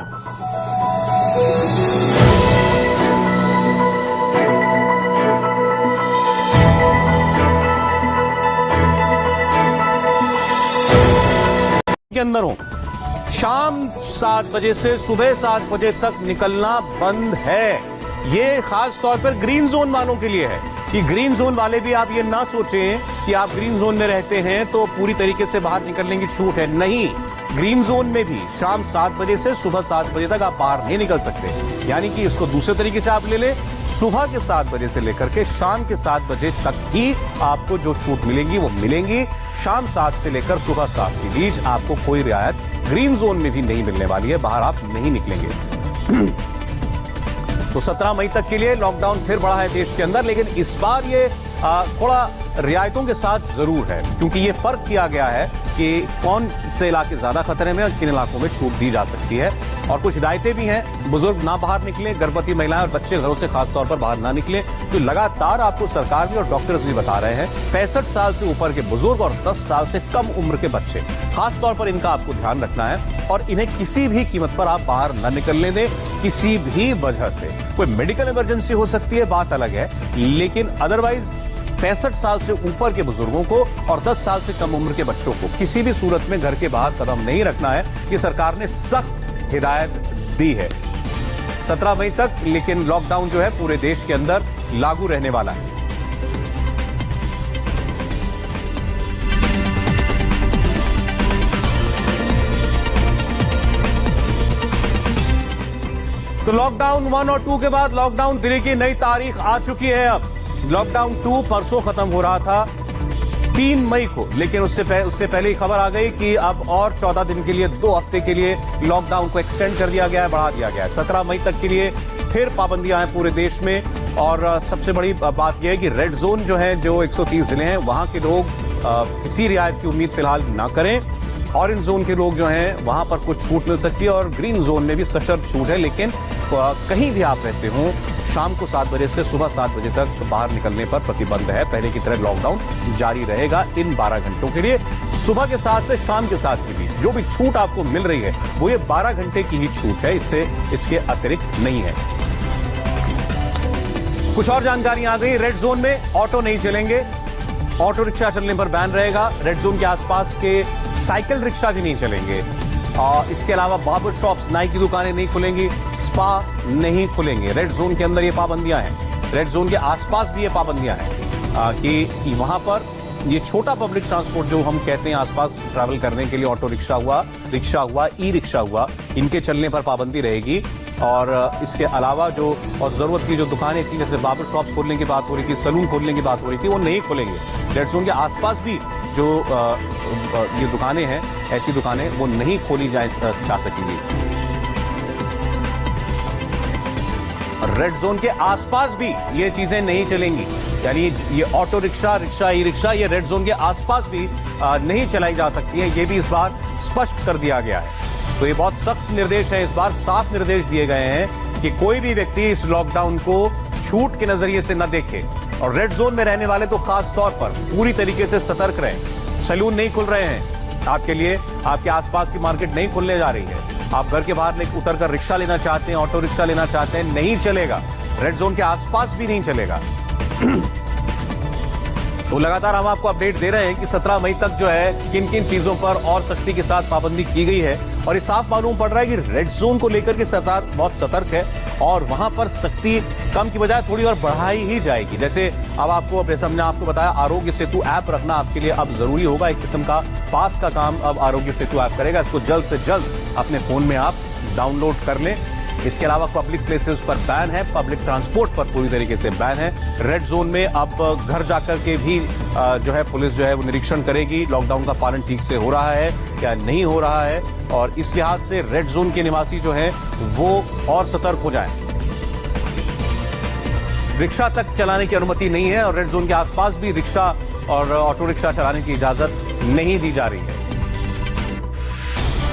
के अंदर हो, शाम 7 बजे से सुबह 7 बजे तक निकलना बंद है। ये खास तौर पर ग्रीन जोन वालों के लिए है कि ग्रीन जोन वाले भी आप ये ना सोचें कि आप ग्रीन जोन में रहते हैं तो पूरी तरीके से बाहर निकलने की छूट है। नहीं, ग्रीन जोन में भी शाम 7 बजे से सुबह 7 बजे तक आप बाहर नहीं निकल सकते। यानी कि इसको दूसरे तरीके से आप ले लें, सुबह के 7 बजे से लेकर के शाम के 7 बजे तक ही आपको जो छूट मिलेंगी वो मिलेंगी। शाम 7 से लेकर सुबह 7 के बीच आपको कोई रियायत ग्रीन जोन में भी नहीं मिलने वाली है, बाहर आप नहीं निकलेंगे। तो 17 मई तक के लिए लॉकडाउन फिर बढ़ा है देश के अंदर, लेकिन इस बार ये थोड़ा रियायतों के साथ जरूर है, क्योंकि ये फर्क किया गया है कि कौन से इलाके ज्यादा खतरे में और किन इलाकों में छूट दी जा सकती है। और कुछ हिदायतें भी हैं, बुजुर्ग ना बाहर निकलें, गर्भवती महिलाएं और बच्चे घरों से खासतौर पर बाहर ना निकलें, जो लगातार आपको सरकार भी और डॉक्टर्स भी बता रहे हैं। 65 साल से ऊपर के बुजुर्ग और 10 साल से कम उम्र के बच्चे, खासतौर पर इनका आपको ध्यान रखना है और इन्हें किसी भी कीमत पर आप बाहर न निकलने दें, किसी भी वजह से। कोई मेडिकल इमरजेंसी हो सकती है, बात अलग है, लेकिन अदरवाइज 65 साल से ऊपर के बुजुर्गों को और 10 साल से कम उम्र के बच्चों को किसी भी सूरत में घर के बाहर कदम नहीं रखना है। ये सरकार ने सख्त हिदायत दी है 17 मई तक, लेकिन लॉकडाउन जो है पूरे देश के अंदर लागू रहने वाला है। तो लॉकडाउन 1 और 2 के बाद लॉकडाउन 3 की नई तारीख आ चुकी है। अब लॉकडाउन 2 परसों खत्म हो रहा था 3 मई को, लेकिन उससे पहले ही खबर आ गई कि अब और 14 दिन के लिए, 2 हफ्ते के लिए लॉकडाउन को एक्सटेंड कर दिया गया है, बढ़ा दिया गया है। 17 मई तक के लिए फिर पाबंदियां हैं पूरे देश में। और सबसे बड़ी बात यह है कि रेड जोन जो है, जो 130 जिले हैं, वहां के लोग किसी रियायत की उम्मीद फिलहाल ना करें। ऑरेंज जोन के लोग जो हैं वहां पर कुछ छूट मिल सकती है और ग्रीन जोन में भी सशर्त छूट है, लेकिन कहीं भी आप रहते हो, शाम को 7 बजे से सुबह 7 बजे तक बाहर निकलने पर प्रतिबंध है। पहले की तरह लॉकडाउन जारी रहेगा इन 12 घंटों के लिए। सुबह के 7 से शाम के 7 के बीच जो भी छूट आपको मिल रही है वो ये 12 घंटे की ही छूट है, इसके अतिरिक्त नहीं है। कुछ और जानकारी आ गई। रेड जोन में ऑटो नहीं चलेंगे, ऑटो रिक्शा चलने पर बैन रहेगा। रेड जोन के आसपास के साइकिल रिक्शा भी नहीं चलेंगे। और इसके अलावा बार्बर शॉप्स, नाई की दुकानें नहीं खुलेंगी, स्पा नहीं खुलेंगे। रेड जोन के अंदर ये पाबंदियां हैं। रेड जोन के आसपास भी ये पाबंदियां हैं कि वहां पर ये छोटा पब्लिक ट्रांसपोर्ट जो हम कहते हैं आसपास ट्रैवल करने के लिए, ऑटो रिक्शा हुआ, ई रिक्शा हुआ, इनके चलने पर पाबंदी रहेगी। और इसके अलावा जो और जरूरत की जो दुकानें थी, जैसे बार्बर शॉप्स खोलने की बात हो रही थी, सलून खोलने की बात हो रही थी, वो नहीं खोलेंगे। रेड जोन के आसपास भी जो ये दुकानें हैं, ऐसी दुकानें वो नहीं खोली जा सकेंगी। रेड जोन के आसपास भी ये चीजें नहीं चलेंगी, यानी ये ऑटो रिक्शा, ई रिक्शा, ये रेड जोन के आसपास भी नहीं चलाई जा सकती है। ये भी इस बार स्पष्ट कर दिया गया है। तो ये बहुत सख्त निर्देश है, इस बार साफ निर्देश दिए गए हैं कि कोई भी व्यक्ति इस लॉकडाउन को छूट के नजरिए से न देखे। और रेड जोन में रहने वाले तो खास तौर पर पूरी तरीके से सतर्क रहें। सैलून नहीं खुल रहे हैं आपके लिए, आपके आसपास की मार्केट नहीं खुलने जा रही है। आप घर के बाहर उतर कर रिक्शा लेना चाहते हैं, ऑटो रिक्शा लेना चाहते हैं, नहीं चलेगा। रेड जोन के आसपास भी नहीं चलेगा। तो लगातार हम आपको अपडेट दे रहे हैं कि 17 मई तक जो है किन किन चीजों पर और सख्ती के साथ पाबंदी की गई है। और ये साफ मालूम पड़ रहा है कि रेड जोन को लेकर के सरकार बहुत सतर्क है और वहां पर सख्ती कम की बजाय थोड़ी और बढ़ाई ही जाएगी। जैसे अब आपको, जैसे हमने आपको बताया, आरोग्य सेतु ऐप रखना आपके लिए अब जरूरी होगा। एक किस्म का पास का काम अब आरोग्य सेतु ऐप करेगा। इसको जल्द से जल्द अपने फोन में आप डाउनलोड कर लें। इसके अलावा पब्लिक प्लेसेस पर बैन है, पब्लिक ट्रांसपोर्ट पर पूरी तरीके से बैन है। रेड जोन में अब घर जाकर के भी जो है पुलिस जो है वो निरीक्षण करेगी, लॉकडाउन का पालन ठीक से हो रहा है या नहीं हो रहा है। और इस लिहाज से रेड जोन के निवासी जो हैं वो और सतर्क हो जाएं। रिक्शा तक चलाने की अनुमति नहीं है और रेड जोन के आसपास भी रिक्शा और ऑटो रिक्शा चलाने की इजाजत नहीं दी जा रही है।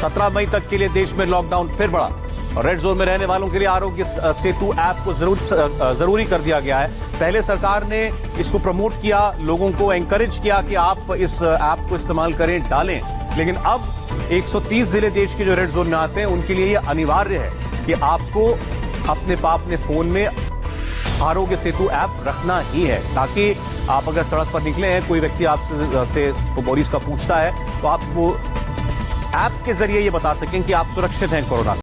17 मई तक के लिए देश में लॉकडाउन फिर बढ़ा और रेड जोन में रहने वालों के लिए आरोग्य सेतु ऐप को जरूरी कर दिया गया है। पहले सरकार ने इसको प्रमोट किया, लोगों को एंकरेज किया कि आप इस ऐप को इस्तेमाल करें, डालें, लेकिन अब 130 जिले देश के जो रेड जोन में आते हैं उनके लिए यह अनिवार्य है कि आपको अपने फोन में आरोग्य सेतु ऐप रखना ही है, ताकि आप अगर सड़क पर निकले हैं, कोई व्यक्ति आपसे मरीज का पूछता है, तो आप वो ऐप के जरिए ये बता सकें कि आप सुरक्षित हैं कोरोना से।